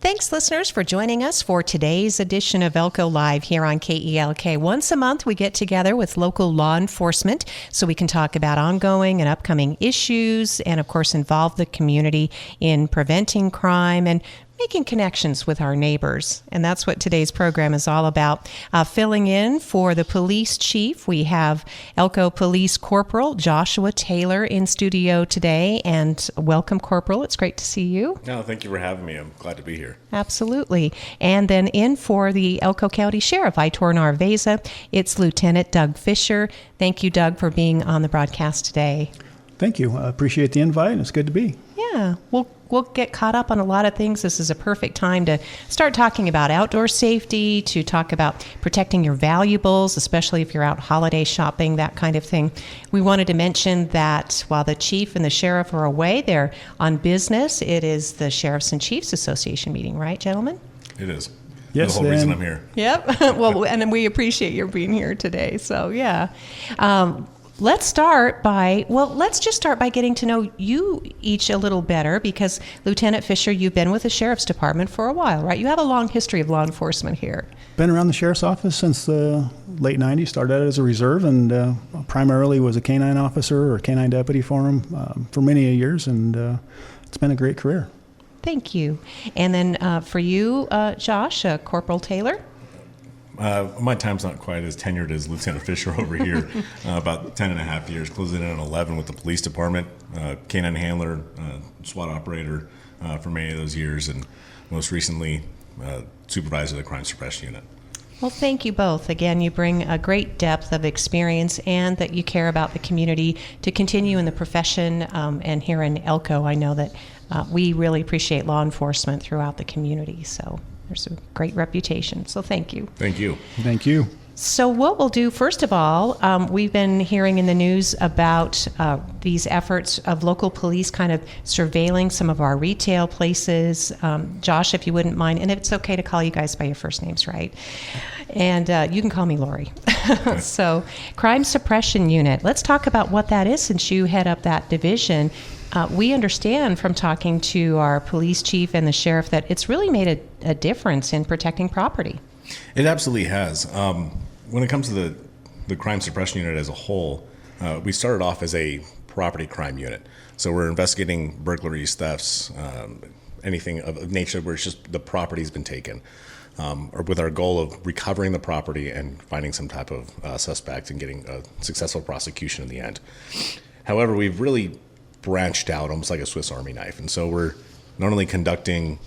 Thanks, listeners, for joining us for today's edition of Elko Live here on KELK. Once a month, we get together with local law enforcement so we can talk about ongoing and upcoming issues and, of course, involve the community in preventing crime and making connections with our neighbors. And that's what today's program is all about. Filling in for the police chief, we have Elko Police Corporal Joshua Taylor in studio today. And welcome, Corporal. It's great to see you. No, thank you for having me. I'm glad to be here. Absolutely. And then in for the Elko County Sheriff, Aitor Narveza, it's Lieutenant Doug Fisher. Thank you, Doug, for being on the broadcast today. Thank you. I appreciate the invite. It's good to be. Yeah, we'll get caught up on a lot of things. This is a perfect time to start talking about outdoor safety, to talk about protecting your valuables, especially if you're out holiday shopping, that kind of thing. We wanted to mention that while the chief and the sheriff are away, they're on business. It is the Sheriffs and Chiefs Association meeting, right, gentlemen? It is. Yes, the whole reason I'm here. Yep. Well, and we appreciate your being here today. So, yeah. Let's just start by getting to know you each a little better because, Lieutenant Fisher, you've been with the Sheriff's Department for a while, right? You have a long history of law enforcement here. Been around the Sheriff's Office since the late 90s, started out as a reserve and primarily was a canine officer or canine deputy for him for many years, and it's been a great career. Thank you. And then for you, Josh, Corporal Taylor? My time's not quite as tenured as Lieutenant Fisher over here. About 10 and a half years, closing in on 11 with the police department, canine handler, SWAT operator for many of those years, and most recently supervisor of the Crime Suppression Unit. Well, thank you both. Again, you bring a great depth of experience and that you care about the community to continue in the profession. And here in Elko, I know that we really appreciate law enforcement throughout the community. So there's a great reputation. So thank you. Thank you. Thank you. So what we'll do, first of all, we've been hearing in the news about these efforts of local police kind of surveilling some of our retail places. Josh, if you wouldn't mind, and it's okay to call you guys by your first names, right? And you can call me Lori. So Crime Suppression Unit, let's talk about what that is since you head up that division. We understand from talking to our police chief and the sheriff that it's really made a difference in protecting property. It absolutely has. When it comes to the Crime Suppression Unit as a whole, we started off as a property crime unit. So we're investigating burglaries, thefts, anything of nature where it's just the property's been taken, or with our goal of recovering the property and finding some type of suspect and getting a successful prosecution in the end. However, we've really branched out almost like a Swiss Army knife. And so we're not only conducting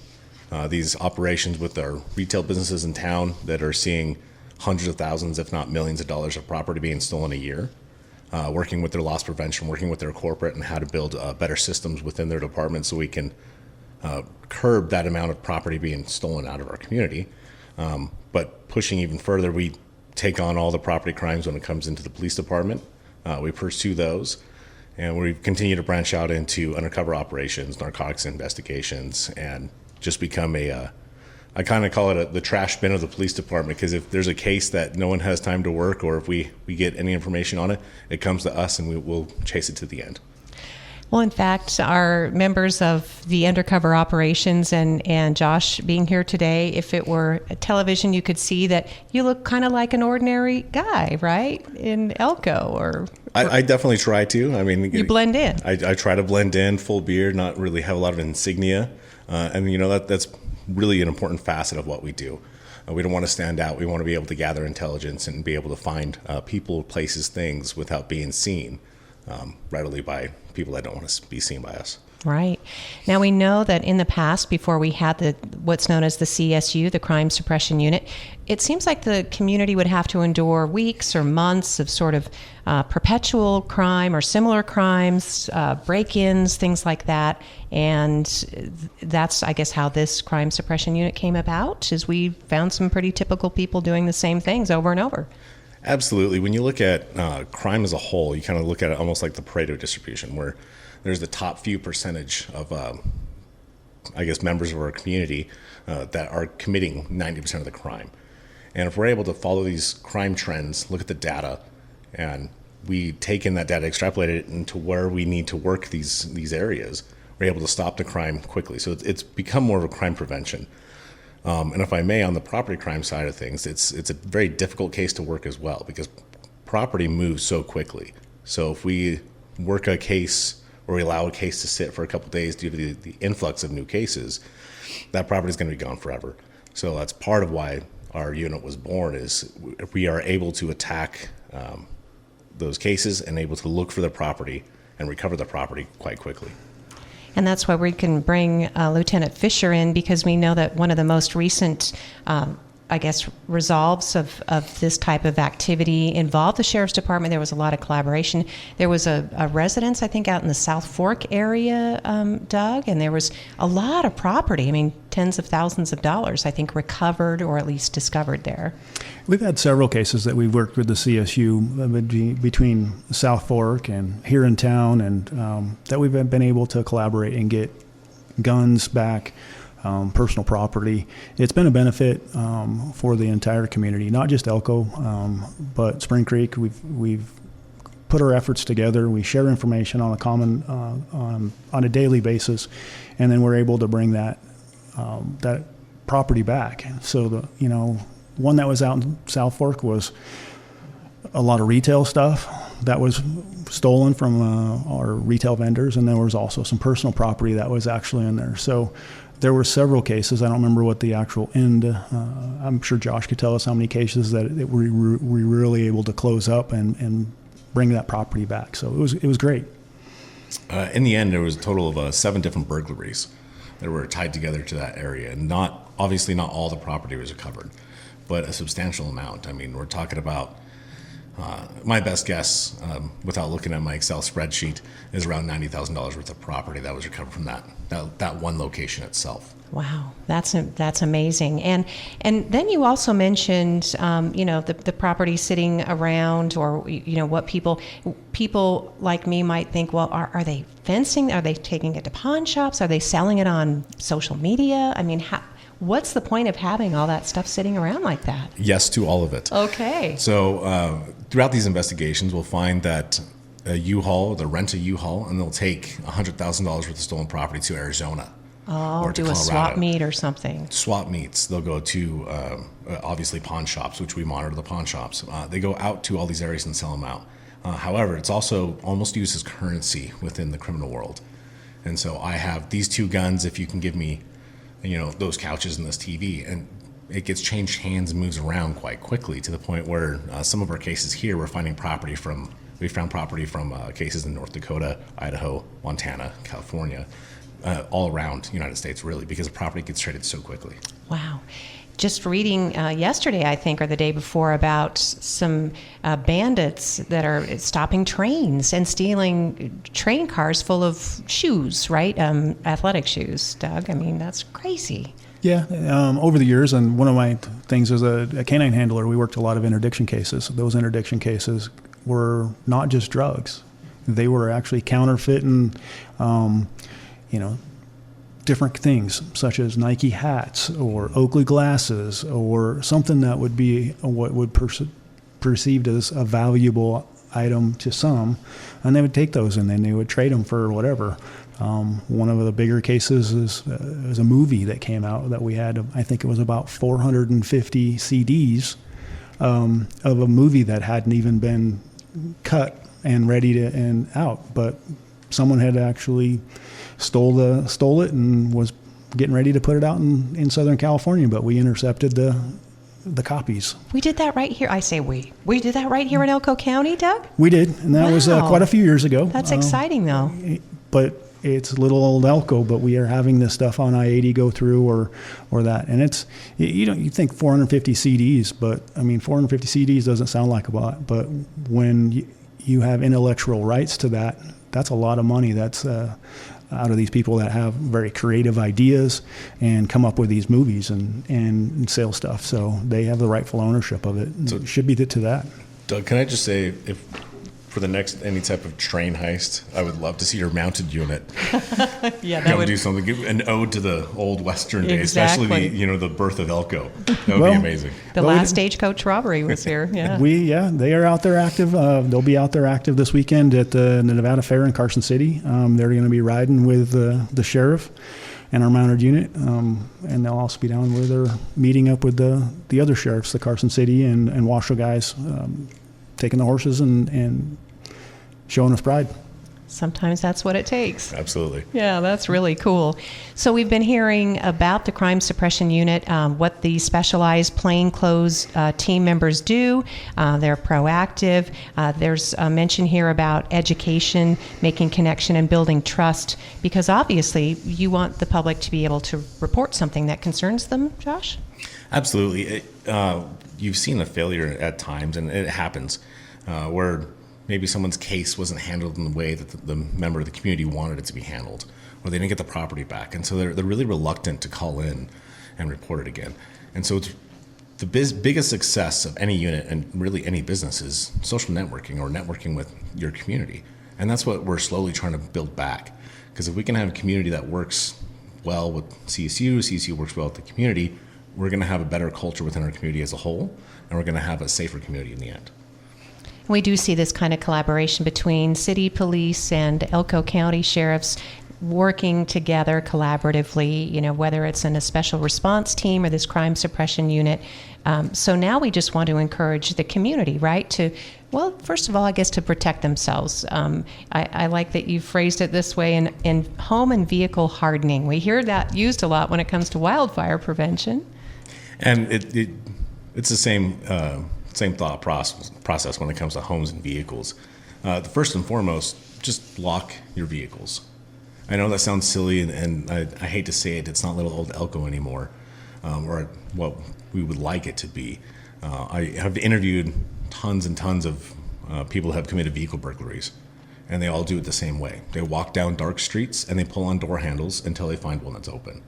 these operations with our retail businesses in town that are seeing hundreds of thousands, if not millions of dollars of property being stolen a year, working with their loss prevention, working with their corporate and how to build better systems within their department so we can curb that amount of property being stolen out of our community. But pushing even further, we take on all the property crimes when it comes into the police department. We pursue those. And we continue to branch out into undercover operations, narcotics investigations, and just become I kind of call it the trash bin of the police department, because if there's a case that no one has time to work or if we get any information on it, it comes to us and we'll chase it to the end. Well, in fact, our members of the undercover operations and Josh being here today, if it were a television, you could see that you look kind of like an ordinary guy, right? In Elko or... I definitely try to. I mean, you blend in. I try to blend in, full beard, not really have a lot of insignia. And, you know, that's really an important facet of what we do. We don't want to stand out. We want to be able to gather intelligence and be able to find people, places, things without being seen readily by people that don't want to be seen by us. Right. Now, we know that in the past, before we had what's known as the CSU, the Crime Suppression Unit, it seems like the community would have to endure weeks or months of sort of perpetual crime or similar crimes, break-ins, things like that. And that's, I guess, how this Crime Suppression Unit came about, is we found some pretty typical people doing the same things over and over. Absolutely. When you look at crime as a whole, you kind of look at it almost like the Pareto distribution, where there's the top few percentage of, members of our community that are committing 90% of the crime. And if we're able to follow these crime trends, look at the data, and we take in that data, extrapolate it into where we need to work these areas, we're able to stop the crime quickly. So it's become more of a crime prevention. And if I may, on the property crime side of things, it's a very difficult case to work as well because property moves so quickly. So if we work a case or we allow a case to sit for a couple of days due to the influx of new cases, that property is going to be gone forever. So that's part of why our unit was born, is we are able to attack those cases and able to look for the property and recover the property quite quickly. And that's why we can bring Lieutenant Fisher in, because we know that one of the most recent, resolves of this type of activity involved the Sheriff's Department. There was a lot of collaboration. There was a residence, I think, out in the South Fork area, Doug, and there was a lot of property. I mean, tens of thousands of dollars, I think, recovered or at least discovered there. We've had several cases that we've worked with the CSU between South Fork and here in town, and that we've been able to collaborate and get guns back, personal property. It's been a benefit for the entire community, not just Elko, but Spring Creek. We've put our efforts together. We share information on a daily basis, and then we're able to bring that property back. So one that was out in South Fork was a lot of retail stuff that was stolen from our retail vendors, and there was also some personal property that was actually in there. So there were several cases. I don't remember what the actual end. I'm sure Josh could tell us how many cases that we were really able to close up and bring that property back. So it was great. In the end, there was a total of 7 different burglaries that were tied together to that area, and obviously not all the property was recovered, but a substantial amount. I mean, we're talking about, my best guess, without looking at my Excel spreadsheet, is around $90,000 worth of property that was recovered from that one location itself. Wow, that's amazing. And then you also mentioned, the property sitting around, or what people like me might think. Well, are they fencing? Are they taking it to pawn shops? Are they selling it on social media? I mean, what's the point of having all that stuff sitting around like that? Yes to all of it. Okay. So throughout these investigations, we'll find that a U-Haul, they'll rent a U-Haul, and they'll take $100,000 worth of stolen property to Arizona. Oh, or to do a Colorado. swap meet or something. Swap meets. They'll go to, obviously, pawn shops, which we monitor the pawn shops. They go out to all these areas and sell them out. However, it's also almost used as currency within the criminal world. And so I have these 2 guns, if you can give me, those couches and this TV. And it gets changed hands and moves around quite quickly, to the point where some of our cases here, we found property from cases in North Dakota, Idaho, Montana, California, all around the United States, really, because the property gets traded so quickly. Wow. Just reading yesterday, I think, or the day before, about some bandits that are stopping trains and stealing train cars full of shoes, right? Athletic shoes, Doug. I mean, that's crazy. Yeah, over the years, and one of my things as a canine handler, we worked a lot of interdiction cases. Those interdiction cases were not just drugs. They were actually counterfeiting, different things, such as Nike hats or Oakley glasses, or something that would be what would perceived as a valuable item to some, and they would take those and then they would trade them for whatever. One of the bigger cases is a movie that came out that we had. I think it was about 450 CDs of a movie that hadn't even been cut and ready and out, but someone had actually stole it and was getting ready to put it out in Southern California, but we intercepted the copies. We did that right here. I say we did that right here in Elko County, Doug? We did, and that was quite a few years ago. That's exciting, though. But it's little old Elko, but we are having this stuff on I-80 go through or that. And it's, you think 450 CDs, but I mean, 450 CDs doesn't sound like a lot, but when you have intellectual rights to that, that's a lot of money. That's out of these people that have very creative ideas and come up with these movies and sell stuff. So they have the rightful ownership of it. So it should be to that. Doug, can I just say, for the next any type of train heist, I would love to see your mounted unit Yeah, that come would do something, give an ode to the old Western days, Exactly. especially the birth of Elko. That would Well, be amazing. The Well, last stagecoach robbery was here. Yeah. They are out there active. They'll be out there active this weekend at the Nevada Fair in Carson City. They're going to be riding with the sheriff and our mounted unit, and they'll also be down where they're meeting up with the other sheriffs, the Carson City and Washoe guys, taking the horses and showing us pride. Sometimes that's what it takes. Absolutely. Yeah, that's really cool. So we've been hearing about the Crime Suppression Unit, what the specialized plainclothes team members do. They're proactive. There's a mention here about education, making connection, and building trust, because obviously you want the public to be able to report something that concerns them, Josh? Absolutely. You've seen a failure at times, and it happens, where maybe someone's case wasn't handled in the way that the member of the community wanted it to be handled, or they didn't get the property back. And so they're really reluctant to call in and report it again. And so the biggest success of any unit and really any business is social networking, or networking with your community. And that's what we're slowly trying to build back. Because if we can have a community that works well with CSU works well with the community, we're going to have a better culture within our community as a whole, and we're going to have a safer community in the end. We do see this kind of collaboration between city police and Elko County sheriffs working together collaboratively, whether it's in a special response team or this crime suppression unit. So now we just want to encourage the community, right, first of all, I guess to protect themselves. I like that you phrased it this way, in home and vehicle hardening. We hear that used a lot when it comes to wildfire prevention. And it's the same thought process when it comes to homes and vehicles. First and foremost, just lock your vehicles. I know that sounds silly, and I hate to say it, it's not little old Elko anymore, or what we would like it to be. I have interviewed tons and tons of people who have committed vehicle burglaries, and they all do it the same way. They walk down dark streets and they pull on door handles until they find one that's open.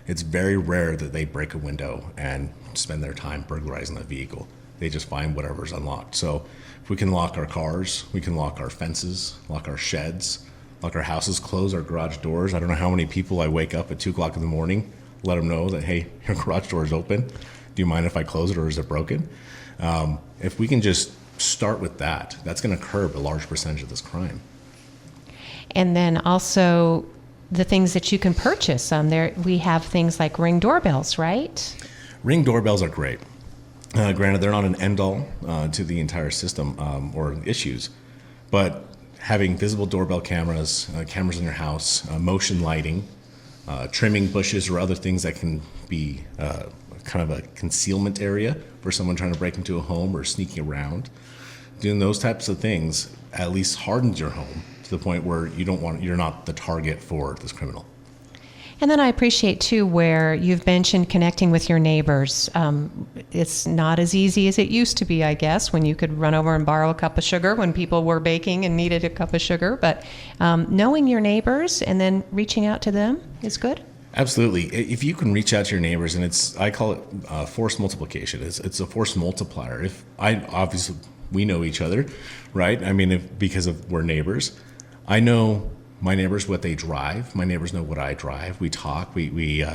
It's very rare that they break a window and spend their time burglarizing that vehicle. They just find whatever's unlocked. So if we can lock our cars, we can lock our fences, lock our sheds, lock our houses, close our garage doors. I don't know how many people I wake up at 2 o'clock in the morning, let them know that, hey, your garage door is open. Do you mind if I close it, or is it broken? If we can just start with that, that's going to curb a large percentage of this crime. And then also the things that you can purchase. We have things like Ring doorbells, right? Ring doorbells are great. Granted, they're not an end-all to the entire system or issues, but having visible doorbell cameras, cameras in your house, motion lighting, trimming bushes or other things that can be kind of a concealment area for someone trying to break into a home or sneaking around, doing those types of things at least hardens your home to the point where you're not the target for this criminal. And then I appreciate, too, where you've mentioned connecting with your neighbors. It's not as easy as it used to be, I guess, when you could run over and borrow a cup of sugar when people were baking and needed a cup of sugar. But knowing your neighbors and then reaching out to them is good. Absolutely. If you can reach out to your neighbors, and I call it force multiplication. It's a force multiplier. Obviously we know each other, right? I mean, because we're neighbors. I know my neighbors what they drive. My neighbors know what I drive. We talk. We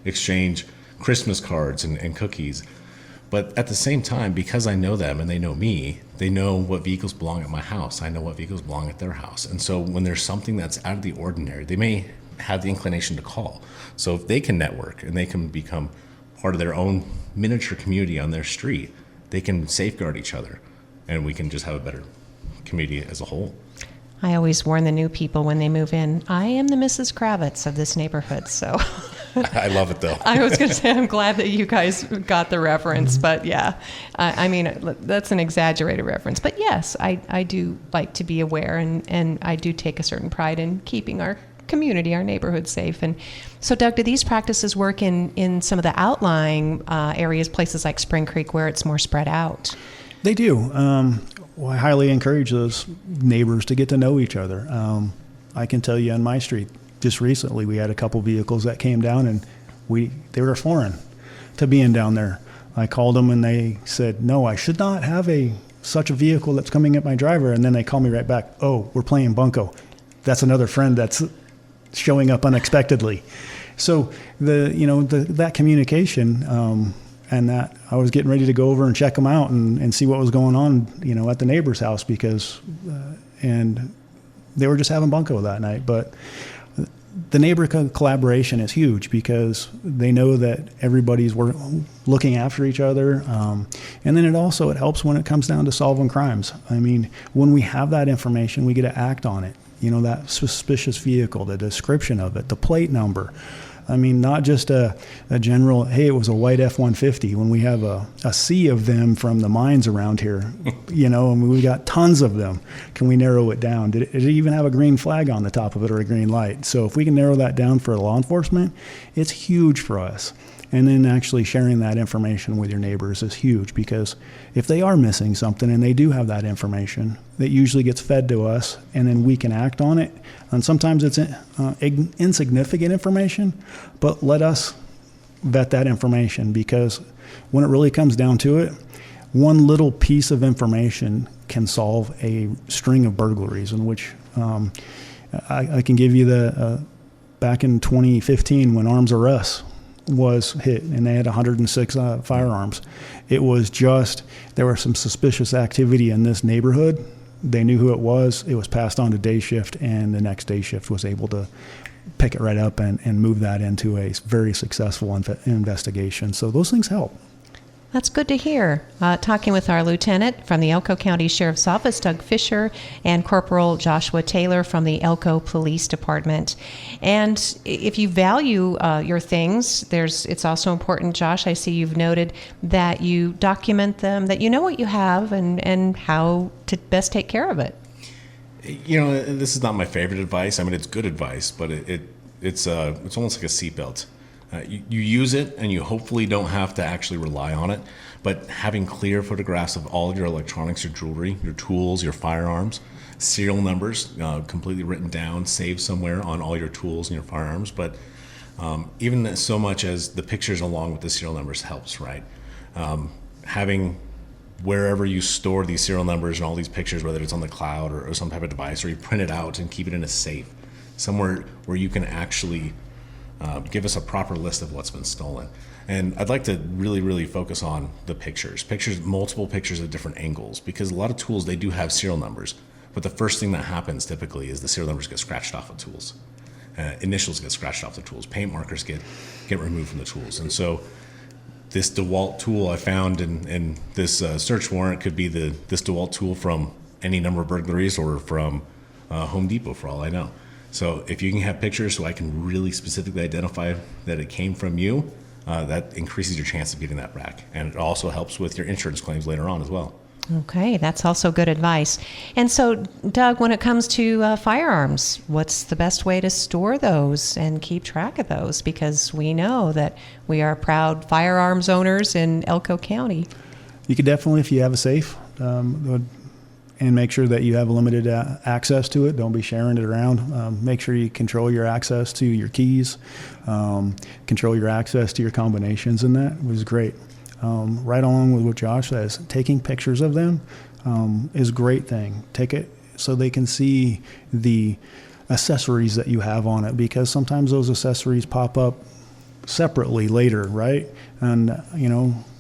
exchange Christmas cards and cookies. But at the same time, because I know them and they know me, they know what vehicles belong at my house. I know what vehicles belong at their house. And so when there's something that's out of the ordinary, they may have the inclination to call. So if they can network and they can become part of their own miniature community on their street, they can safeguard each other, and we can just have a better community as a whole. I always warn the new people when they move in, I am the Mrs. Kravitz of this neighborhood, so. I love it, though. I was going to say, I'm glad that you guys got the reference, but yeah. I mean, that's an exaggerated reference. But yes, I do like to be aware, and I do take a certain pride in keeping our community, our neighborhood safe. And so, Doug, do these practices work in some of the outlying areas, places like Spring Creek, where it's more spread out? They do. Well, I highly encourage those neighbors to get to know each other. I can tell you on my street, just recently we had a couple vehicles that came down, and they were foreign to being down there. I called them and they said, no, I should not have a such a vehicle that's coming at my driver. And then they call me right back. Oh, we're playing bunco. That's another friend that's showing up unexpectedly. So that communication, and that I was getting ready to go over and check them out and see what was going on, at the neighbor's house because, and they were just having bunco that night. But the neighbor collaboration is huge because they know that everybody's looking after each other. And then it helps when it comes down to solving crimes. I mean, when we have that information, we get to act on it. That suspicious vehicle, the description of it, the plate number. I mean, not just a general, hey, it was a white F-150 when we have a sea of them from the mines around here, and we got tons of them. Can we narrow it down? Did it even have a green flag on the top of it or a green light? So if we can narrow that down for law enforcement, it's huge for us. And then actually sharing that information with your neighbors is huge because if they are missing something and they do have that information, that usually gets fed to us and then we can act on it. And sometimes it's insignificant information, but let us vet that information because when it really comes down to it, one little piece of information can solve a string of burglaries in which I can give you back in 2015 when Arms R Us was hit and they had 106 firearms. It was just, there was some suspicious activity in this neighborhood. They knew who it was passed on to day shift, and the next day shift was able to pick it right up and move that into a very successful investigation. So those things help. That's good to hear. Talking with our lieutenant from the Elko County Sheriff's Office, Doug Fisher, and Corporal Joshua Taylor from the Elko Police Department. And if you value your things, it's also important, Josh, I see you've noted that you document them, that you know what you have and how to best take care of it. This is not my favorite advice. I mean, it's good advice, but it's almost like a seatbelt. You use it and you hopefully don't have to actually rely on it, but having clear photographs of all your electronics, your jewelry, your tools, your firearms, serial numbers completely written down, saved somewhere on all your tools and your firearms, but even so much as the pictures along with the serial numbers helps, right? Having wherever you store these serial numbers and all these pictures, whether it's on the cloud or some type of device, or you print it out and keep it in a safe, somewhere where you can actually give us a proper list of what's been stolen. And I'd like to really, really focus on the pictures, multiple pictures at different angles, because a lot of tools, they do have serial numbers, but the first thing that happens typically is the serial numbers get scratched off of tools. Initials get scratched off the tools. Paint markers get removed from the tools. And so this DeWalt tool I found in this search warrant could be this DeWalt tool from any number of burglaries or from Home Depot for all I know. So if you can have pictures so I can really specifically identify that it came from you, that increases your chance of getting that back. And it also helps with your insurance claims later on as well. Okay, that's also good advice. And so, Doug, when it comes to firearms, what's the best way to store those and keep track of those? Because we know that we are proud firearms owners in Elko County. You could definitely, if you have a safe, and make sure that you have limited access to it. Don't be sharing it around. Make sure you control your access to your keys, control your access to your combinations, and that was great. Right along with what Josh says, taking pictures of them is a great thing. Take it so they can see the accessories that you have on it, because sometimes those accessories pop up separately later, right? And,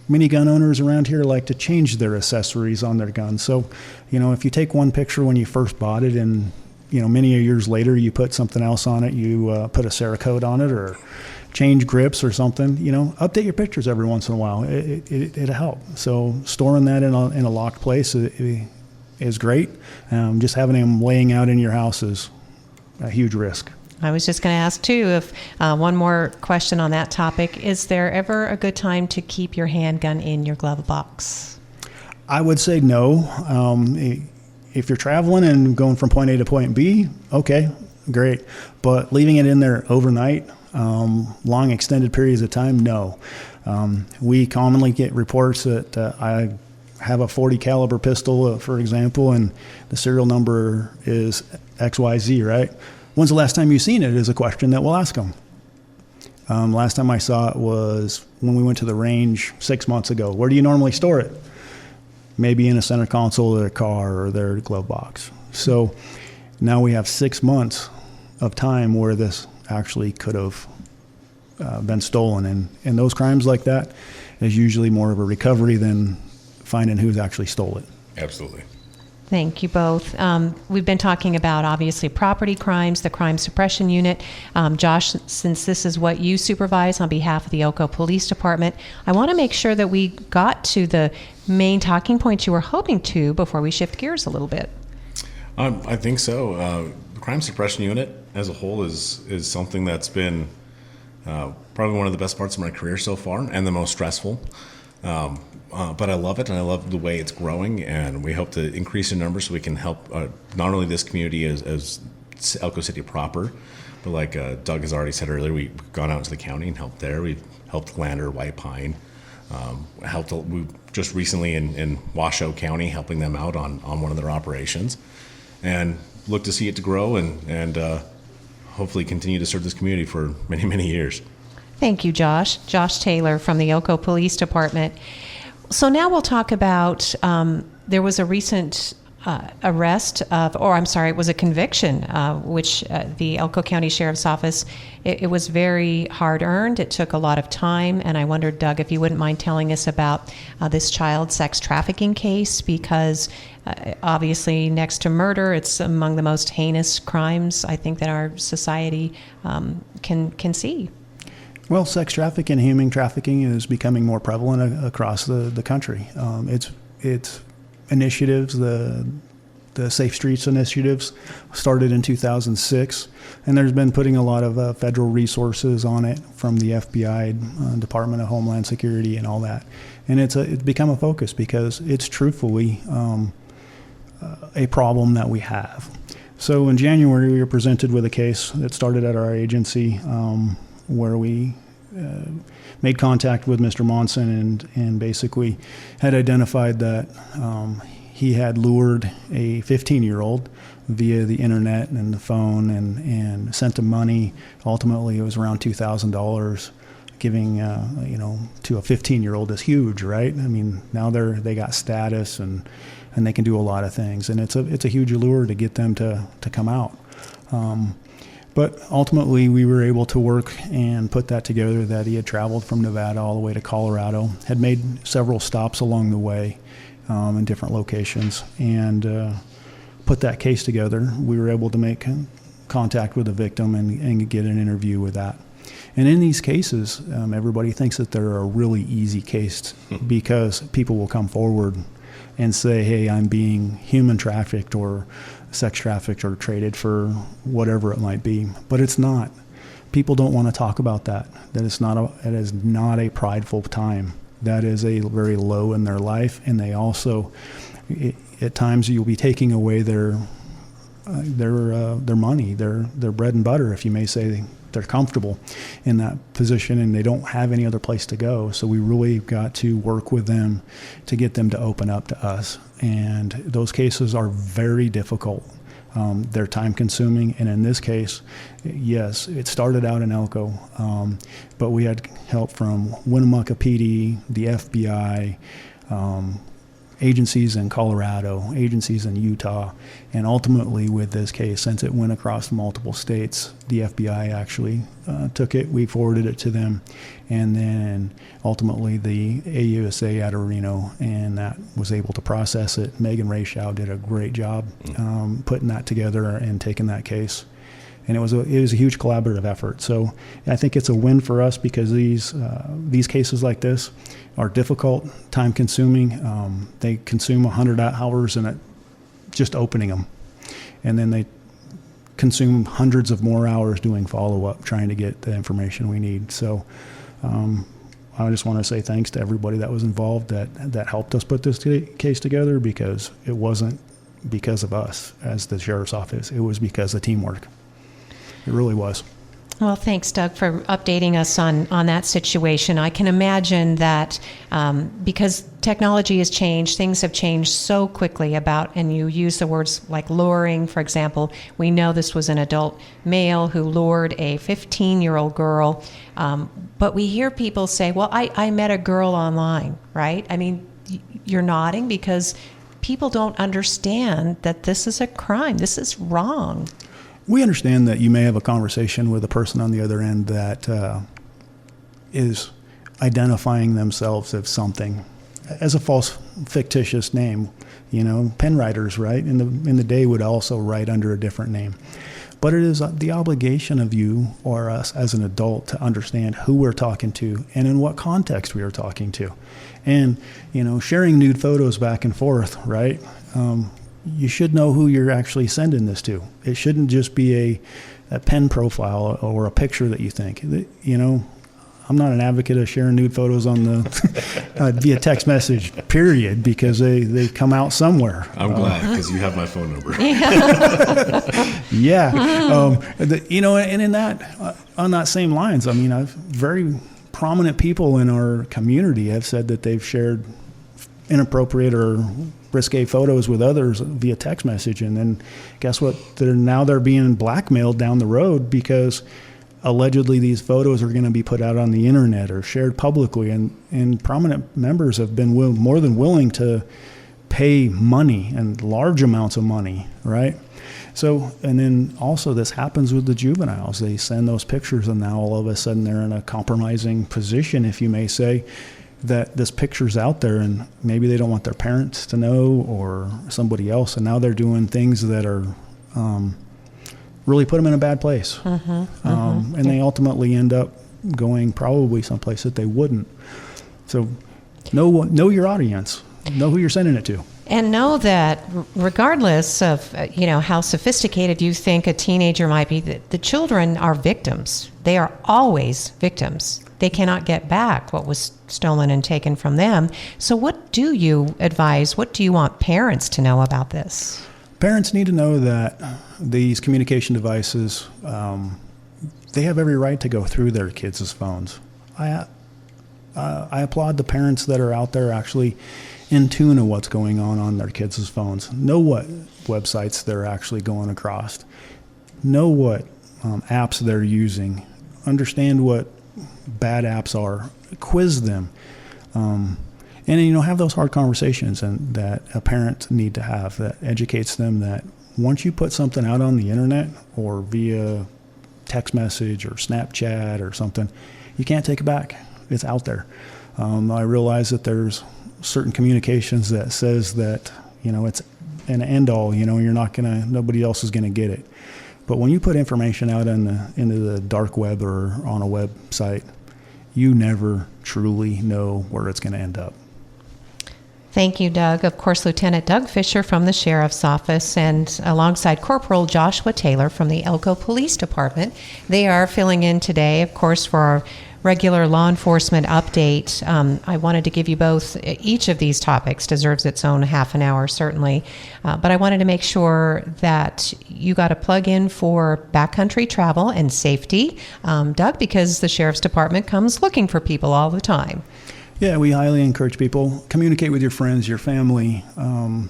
many gun owners around here like to change their accessories on their guns. So, if you take one picture when you first bought it and, many years later you put something else on it, you put a Cerakote on it or change grips or something, update your pictures every once in a while. It'll help. So storing that in a locked place is great. Just having them laying out in your house is a huge risk. I was just going to ask, too, if one more question on that topic. Is there ever a good time to keep your handgun in your glove box? I would say no. If you're traveling and going from point A to point B, okay, great. But leaving it in there overnight, long extended periods of time, no. We commonly get reports that I have a 40 caliber pistol, for example, and the serial number is XYZ, right? When's the last time you've seen it is a question that we'll ask them. Last time I saw it was when we went to the range 6 months ago. Where do you normally store it? maybe in a center console of their car or their glove box. So now we have 6 months of time where this actually could have been stolen. And those crimes like that is usually more of a recovery than finding who's actually stole it. Absolutely. Thank you both. We've been talking about, obviously, property crimes, the Crime Suppression Unit. Josh, since this is what you supervise on behalf of the Elko Police Department, I want to make sure that we got to the main talking points you were hoping to before we shift gears a little bit. I think so. The Crime Suppression Unit as a whole is something that's been probably one of the best parts of my career so far, and the most stressful. But I love it, and I love the way it's growing, and we hope to increase in numbers so we can help not only this community as Elko City proper, but like Doug has already said earlier, we've gone out to the county and helped there. We've helped Lander, White Pine, we just recently in Washoe County, helping them out on one of their operations, and look to see it to grow and hopefully continue to serve this community for many, many years. Thank you, Josh. Josh Taylor from the Elko Police Department. So now we'll talk about, there was a recent arrest of, or I'm sorry, it was a conviction, which the Elko County Sheriff's Office, it was very hard earned. It took a lot of time. And I wondered, Doug, if you wouldn't mind telling us about this child sex trafficking case, because obviously next to murder, it's among the most heinous crimes I think that our society can see. Well, sex trafficking and human trafficking is becoming more prevalent across the country. It's initiatives, the Safe Streets initiatives started in 2006, and there's been putting a lot of federal resources on it from the FBI, Department of Homeland Security, and all that. And it's become a focus because it's truthfully a problem that we have. So in January, we were presented with a case that started at our agency, where we made contact with Mr. Monson and basically had identified that he had lured a 15-year-old via the internet and the phone and sent him money. Ultimately, it was around $2,000. Giving to a 15-year-old is huge, right? I mean, now they got status and they can do a lot of things, and it's a huge allure to get them to come out. But ultimately, we were able to work and put that together, that he had traveled from Nevada all the way to Colorado, had made several stops along the way in different locations, and put that case together. We were able to make contact with the victim and get an interview with that. And in these cases, everybody thinks that they're a really easy case because people will come forward and say, hey, I'm being human trafficked or sex trafficked or traded for whatever it might be. But it's not. People don't want to talk about that. That is not a prideful time. That is a very low in their life, and they also, at times, you'll be taking away their money, their bread and butter, if you may say. They're comfortable in that position and they don't have any other place to go. So we really got to work with them to get them to open up to us. And those cases are very difficult. They're time consuming. And in this case, yes, it started out in Elko, but we had help from Winnemucca PD, the FBI, agencies in Colorado, agencies in Utah, and ultimately with this case, since it went across multiple states, the FBI actually took it, we forwarded it to them, and then ultimately the AUSA out of Reno, and that was able to process it. Megan Rayshow did a great job putting that together and taking that case. And it was a huge collaborative effort. So I think it's a win for us because these cases like this are difficult, time consuming. They consume 100 hours in it, just opening them. And then they consume hundreds of more hours doing follow-up, trying to get the information we need. So I just want to say thanks to everybody that was involved that helped us put this case together, because it wasn't because of us as the Sheriff's Office. It was because of teamwork. It really was. Well, thanks, Doug, for updating us on that situation. I can imagine that because technology has changed, things have changed so quickly and you use the words like luring, for example. We know this was an adult male who lured a 15-year-old girl, but we hear people say, well, I met a girl online, right? I mean, you're nodding because people don't understand that this is a crime. This is wrong. We understand that you may have a conversation with a person on the other end that is identifying themselves as something, as a false, fictitious name. You know, pen writers, right, in the day would also write under a different name. But it is the obligation of you or us as an adult to understand who we're talking to and in what context we are talking to. And, you know, sharing nude photos back and forth, right? You should know who you're actually sending this to. It shouldn't just be a pen profile or a picture that you think. You know, I'm not an advocate of sharing nude photos on the via text message, period, because they come out somewhere. I'm glad, because you have my phone number. Yeah. You know, and in that, on that same lines, I mean, very prominent people in our community have said that they've shared inappropriate or risque photos with others via text message. And then guess what? They're being blackmailed down the road because allegedly these photos are going to be put out on the internet or shared publicly, and prominent members have been more than willing to pay money, and large amounts of money, right? So, and then also this happens with the juveniles. They send those pictures, and now all of a sudden they're in a compromising position, if you may say, that this picture's out there, and maybe they don't want their parents to know or somebody else, and now they're doing things that are really put them in a bad place. And they ultimately end up going probably someplace that they wouldn't. So know your audience. Know who you're sending it to. And know that regardless of, how sophisticated you think a teenager might be, the children are victims. They are always victims. They cannot get back what was stolen and taken from them. So what do you advise? What do you want parents to know about this? Parents need to know that these communication devices, they have every right to go through their kids' phones. I applaud the parents that are out there actually in tune of what's going on their kids' phones. Know what websites they're actually going across. Know what apps they're using. Understand what bad apps are. Quiz them. And, have those hard conversations and that a parent need to have that educates them that once you put something out on the internet or via text message or Snapchat or something, you can't take it back. It's out there. I realize that there's certain communications that says that, it's an end all, nobody else is going to get it. But when you put information out into the dark web or on a website, you never truly know where it's going to end up. Thank you, Doug. Of course, Lieutenant Doug Fisher from the Sheriff's Office and alongside Corporal Joshua Taylor from the Elko Police Department. They are filling in today, of course, for our regular law enforcement update. I wanted to give you both. Each of these topics deserves its own half an hour, certainly. But I wanted to make sure that you got a plug in for backcountry travel and safety, Doug, because the Sheriff's Department comes looking for people all the time. Yeah, we highly encourage people, communicate with your friends, your family,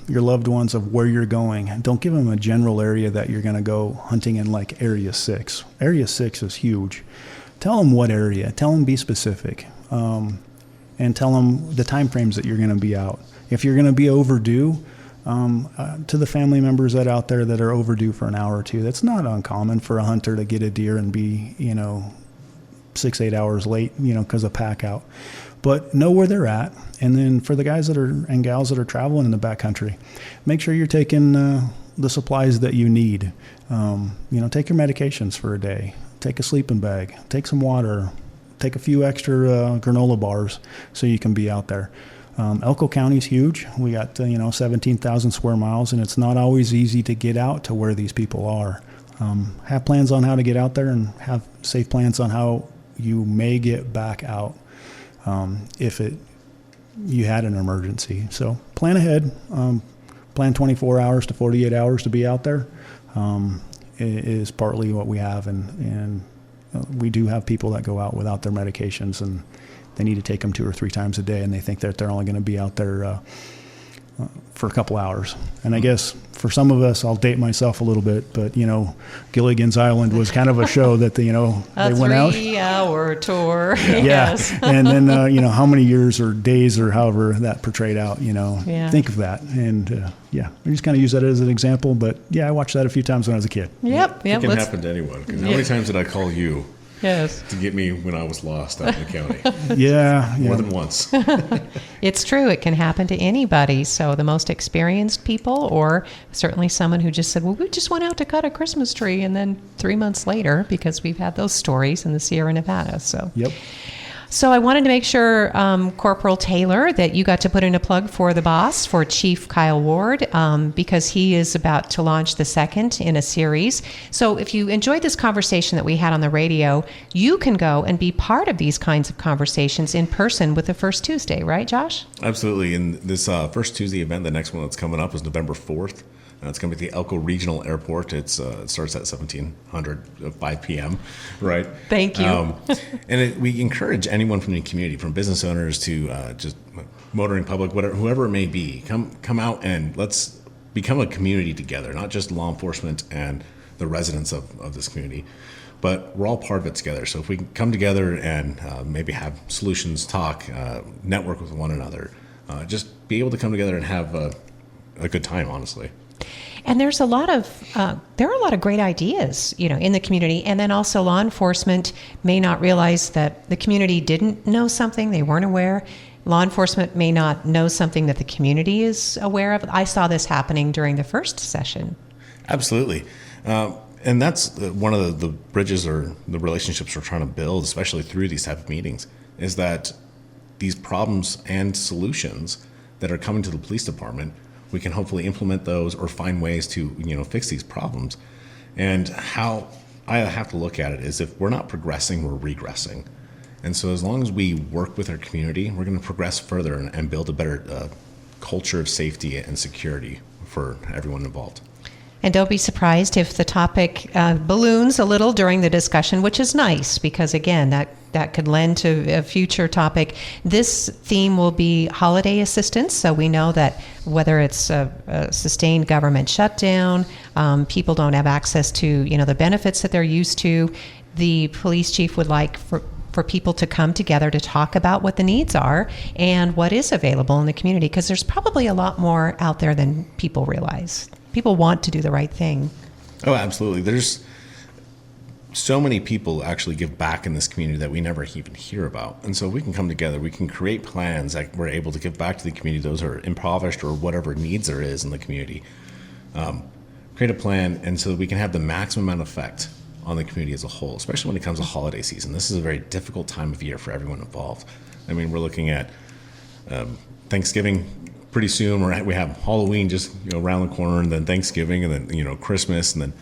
your loved ones of where you're going. Don't give them a general area that you're going to go hunting in, like Area 6. Area 6 is huge. Tell them what area. Tell them be specific. And tell them the time frames that you're going to be out. If you're going to be overdue, to the family members that out there that are overdue for an hour or two, that's not uncommon for a hunter to get a deer and be, 6-8 hours late, because of pack out. But know where they're at. And then for the guys and gals that are traveling in the backcountry, make sure you're taking the supplies that you need. Take your medications for a day. Take a sleeping bag. Take some water. Take a few extra granola bars so you can be out there. Elko County's huge. We got 17,000 square miles, and it's not always easy to get out to where these people are. Have plans on how to get out there, and have safe plans on how you may get back out. If you had an emergency. So plan ahead, plan 24 hours to 48 hours to be out there is partly what we have. And we do have people that go out without their medications, and they need to take them 2 or 3 times a day, and they think that they're only going to be out there for a couple hours. And I guess for some of us, I'll date myself a little bit, but Gilligan's Island was kind of a show that they went out. 3-hour tour. Yeah. Yes. And then how many years or days or however that portrayed out. Yeah. Think of that. And I just kind of use that as an example. But I watched that a few times when I was a kid. Yep. It can happen to anyone. 'Cause how many times did I call you? Yes. To get me when I was lost out in the county. Yeah. More than once. It's true. It can happen to anybody. So the most experienced people, or certainly someone who just said, well, we just went out to cut a Christmas tree, and then 3 months later, because we've had those stories in the Sierra Nevada. So. Yep. So I wanted to make sure, Corporal Taylor, that you got to put in a plug for the boss, for Chief Kyle Ward, because he is about to launch the second in a series. So if you enjoyed this conversation that we had on the radio, you can go and be part of these kinds of conversations in person with the First Tuesday, right, Josh? Absolutely. And this First Tuesday event, the next one that's coming up is November 4th. It's going to be at the Elko Regional Airport. It starts at 1700, 5 p.m., right? Thank you. We encourage anyone from the community, from business owners to just motoring public, whoever it may be, come out and let's become a community together, not just law enforcement and the residents of this community, but we're all part of it together. So if we can come together and maybe have solutions, talk, network with one another, just be able to come together and have a good time, honestly. And there are a lot of great ideas, in the community. And then also law enforcement may not realize that the community didn't know something, they weren't aware. Law enforcement may not know something that the community is aware of. I saw this happening during the first session. Absolutely. And that's one of the bridges or the relationships we're trying to build, especially through these type of meetings, is that these problems and solutions that are coming to the police department, we can hopefully implement those or find ways to, fix these problems. And how I have to look at it is if we're not progressing, we're regressing. And so as long as we work with our community, we're going to progress further and build a better culture of safety and security for everyone involved. And don't be surprised if the topic balloons a little during the discussion, which is nice because, again, that could lend to a future topic. This theme will be holiday assistance. So we know that whether it's a sustained government shutdown, people don't have access to, the benefits that they're used to. The police chief would like for people to come together to talk about what the needs are and what is available in the community, because there's probably a lot more out there than people realize. People want to do the right thing. Oh, absolutely. There's so many people actually give back in this community that we never even hear about. And so we can come together, we can create plans that we're able to give back to the community, those who are impoverished or whatever needs there is in the community. Create a plan, and so that we can have the maximum amount of effect on the community as a whole, especially when it comes to holiday season. This is a very difficult time of year for everyone involved. I mean, we're looking at Thanksgiving pretty soon. We have Halloween just around the corner, and then Thanksgiving, and then Christmas, and then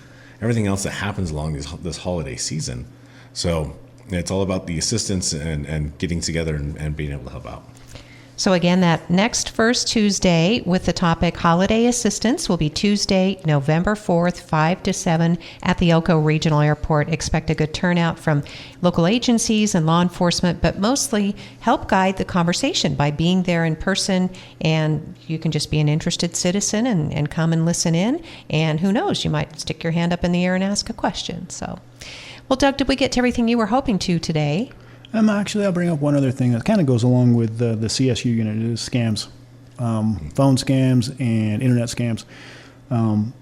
everything else that happens along this holiday season. So it's all about the assistance and getting together and being able to help out. So again, that next First Tuesday with the topic Holiday Assistance will be Tuesday, November 4th, 5 to 7 at the Elko Regional Airport. Expect a good turnout from local agencies and law enforcement, but mostly help guide the conversation by being there in person. And you can just be an interested citizen and come and listen in. And who knows, you might stick your hand up in the air and ask a question. So, well, Doug, did we get to everything you were hoping to today? Actually, I'll bring up one other thing that kind of goes along with the CSU unit is scams, phone scams and internet scams.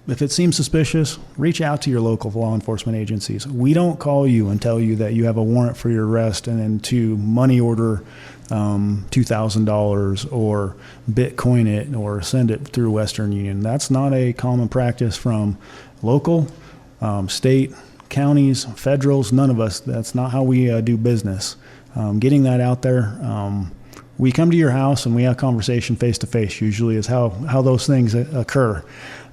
If it seems suspicious, reach out to your local law enforcement agencies. We don't call you and tell you that you have a warrant for your arrest and then to money order $2,000 or Bitcoin it or send it through Western Union. That's not a common practice from local, state, counties, federals, none of us. That's not how we do business. Getting that out there. We come to your house and we have a conversation face to face, usually is how those things occur.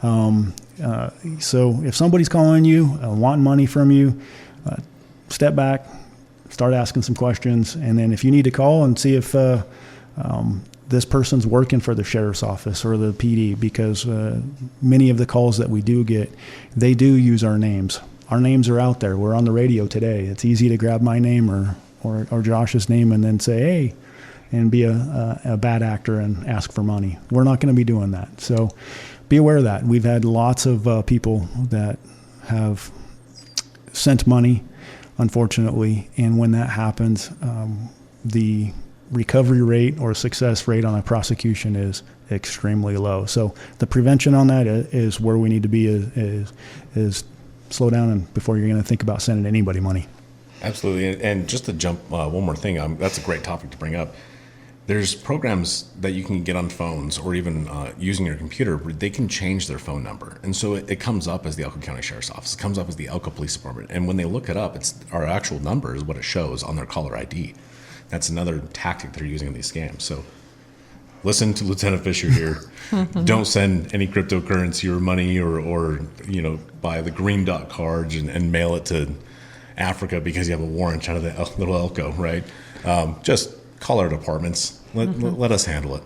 So if somebody's calling you, wanting money from you, step back, start asking some questions. And then if you need to call and see if this person's working for the sheriff's office or the PD, because many of the calls that we do get, they do use our names. Our names are out there. We're on the radio today. It's easy to grab my name or Josh's name and then say, hey, and be a bad actor and ask for money. We're not going to be doing that. So be aware of that. We've had lots of people that have sent money, unfortunately, and when that happens, the recovery rate or success rate on a prosecution is extremely low. So the prevention on that is where we need to be, is slow down and before you're going to think about sending anybody money. Absolutely. And just to jump one more thing, that's a great topic to bring up. There's programs that you can get on phones or even using your computer where they can change their phone number. And so it comes up as the Elko County Sheriff's Office. It comes up as the Elko Police Department. And when they look it up, it's our actual number is what it shows on their caller ID. That's another tactic they're using in these scams. So listen to Lieutenant Fisher here. Don't send any cryptocurrency or money or buy the green dot cards and mail it to Africa because you have a warrant out of the little Elko, right? Just call our departments. Let us handle it.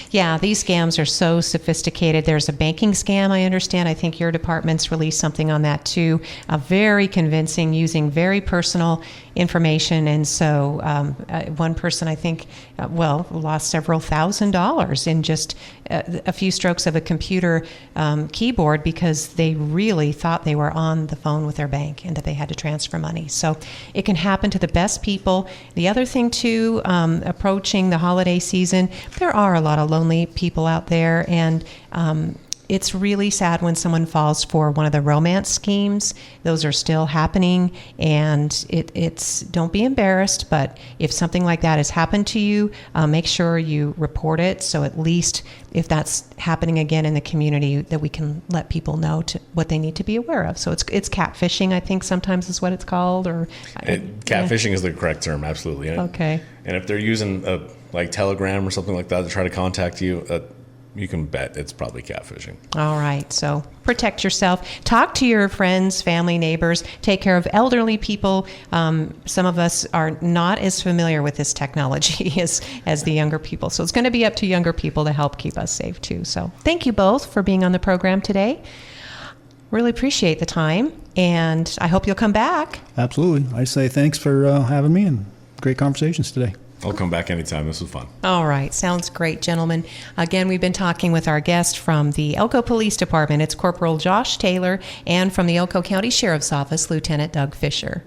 Yeah, these scams are so sophisticated. There's a banking scam, I understand. I think your department's released something on that too. Very convincing, using very personal information. And so one person, I think, lost several $1,000s in just a few strokes of a computer keyboard because they really thought they were on the phone with their bank and that they had to transfer money. So it can happen to the best people. The other thing too, approaching the holiday season, there are a lot of lonely people out there, and it's really sad when someone falls for one of the romance schemes. Those are still happening, and it's don't be embarrassed, but if something like that has happened to you, make sure you report it, so at least if that's happening again in the community, that we can let people know what they need to be aware of. So it's catfishing, I think sometimes is what it's called, or catfishing is the correct term, absolutely. Okay. And if they're using like Telegram or something like that to try to contact you, you can bet it's probably catfishing. All right. So protect yourself. Talk to your friends, family, neighbors. Take care of elderly people. Some of us are not as familiar with this technology as the younger people. So it's going to be up to younger people to help keep us safe too. So thank you both for being on the program today. Really appreciate the time, and I hope you'll come back. Absolutely. I say thanks for having me, and great conversations today. I'll come back anytime. This was fun. All right. Sounds great, gentlemen. Again, we've been talking with our guest from the Elko Police Department. It's Corporal Josh Taylor, and from the Elko County Sheriff's Office, Lieutenant Doug Fisher.